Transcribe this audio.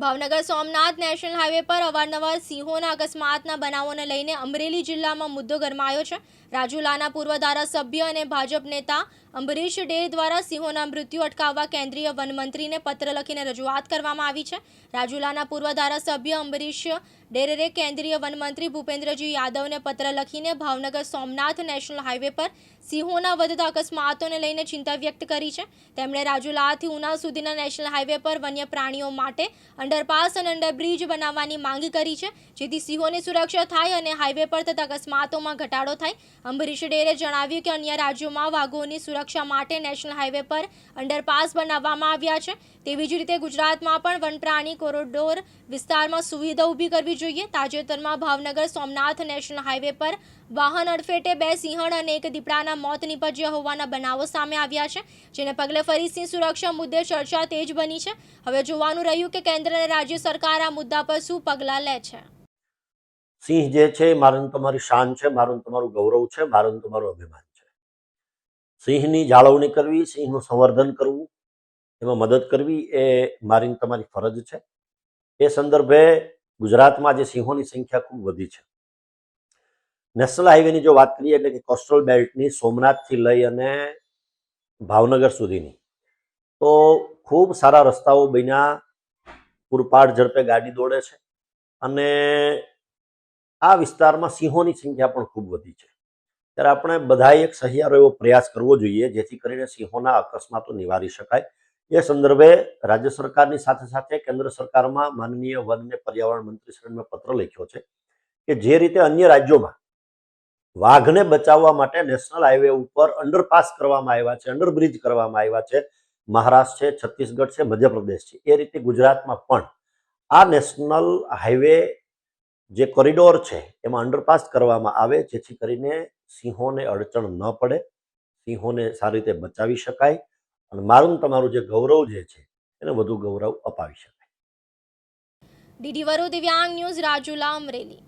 Bhavnagar Somnath national highway પર અવારનવાર સિંહોના અકસ્માતના બનાવોને લઈને અમરેલી જિલ્લામાં મુદ્દો ગરમાયો છે। રાજુલાના પૂર્વ ધારાસભ્ય અને ભાજપ નેતા અંબરીશ ડેર દ્વારા સિંહોના મૃત્યુ અટકાવવા કેન્દ્રીય વનમંત્રીને પત્ર લખીને રજૂઆત કરવામાં આવી છે। રાજુલાના પૂર્વ ધારાસભ્ય અંબરીશ ડેરે કેન્દ્રીય વનમંત્રી ભૂપેન્દ્રજી યાદવને પત્ર લખીને ભાવનગર સોમનાથ નેશનલ હાઈવે પર સિંહોના વધતા અકસ્માતોને લઈને ચિંતા વ્યક્ત કરી છે। તેમણે રાજુલાથી ઉના સુધીના નેશનલ હાઈવે પર વન્ય પ્રાણીઓ માટે અંડરપાસ અને અંડરબ્રિજ બનાવવાની માંગ કરી છે, જેથી સિંહોની સુરક્ષા થાય અને હાઈવે પર થતા અકસ્માતોમાં ઘટાડો થાય। અંબરીશ ડેરે જણાવ્યું કે અન્ય રાજ્યોમાં વાઘોની સુરક્ષા માટે નેશનલ હાઈવે પર અંડરપાસ બનાવવામાં આવ્યા છે, તેવી જ રીતે ગુજરાતમાં પણ વનપ્રાણી કોરિડોર વિસ્તારમાં સુવિધા ઊભી કરવી જોઈએ। તાજેતરમાં ભાવનગર સોમનાથ નેશનલ હાઈવે પર વાહન અડફેટે 2 સિંહણ અને 1 દીપડાના મોત નીપજ્યા હોવાના બનાવો સામે આવ્યા છે, જેને પગલે ફરી સિંહ સુરક્ષા મુદ્દે ચર્ચા તેજ બની છે। હવે જોવાનું રહ્યું કે કેન્દ્ર અને રાજ્ય સરકાર આ મુદ્દા પર શું પગલાં લે છે। સિંહ જે છે મારું તમારી શાન છે, મારું તમારું ગૌરવ છે, મારું તમારું અભિમાન છે। સિંહની જાળવણી કરવી, સિંહનું સંવર્ધન કરવું, એમાં મદદ કરવી એ મારી તમારી ફરજ છે। એ સંદર્ભે ગુજરાતમાં જે સિંહોની સંખ્યા ખૂબ વધી છે। નેશનલ હાઈવેની જો વાત કરીએ એટલે કે કોસ્ટલ બેલ્ટની સોમનાથથી લઈ અને ભાવનગર સુધીની, તો ખૂબ સારા રસ્તાઓ બન્યા, પૂરપાટ ઝડપે ગાડી દોડે છે અને આ વિસ્તારમાં સિંહોની સંખ્યા પણ ખૂબ વધી છે। ત્યારે આપણે બધાએ એક સહિયારો એવો પ્રયાસ કરવો જોઈએ જેથી કરીને સિંહોના અકસ્માતો નિવારી શકાય। એ સંદર્ભે રાજ્ય સરકારની સાથે સાથે કેન્દ્ર સરકારમાં માનનીય વન અને પર્યાવરણ મંત્રીશ્રીને પત્ર લખ્યો છે કે જે રીતે અન્ય રાજ્યોમાં વાઘને બચાવવા માટે નેશનલ હાઈવે ઉપર અંડરપાસ કરવામાં આવ્યા છે, અંડરબ્રિજ કરવામાં આવ્યા છે, મહારાષ્ટ્ર છે, છત્તીસગઢ છે, મધ્યપ્રદેશ છે, એ રીતે ગુજરાતમાં પણ આ નેશનલ હાઈવે જે કોરિડોર છે એમાં અંડરપાસ કરવામાં આવે, જેથી કરીને સિંહોને અડચણ ન પડે, સિંહોને સારી રીતે બચાવી શકાય અને મારું તમારું જે ગૌરવ જે છે એને વધુ ગૌરવ અપાવી શકાય। ડીડી વરુ દિવ્યાંગ ન્યૂઝ, રાજુલા, અમરેલી।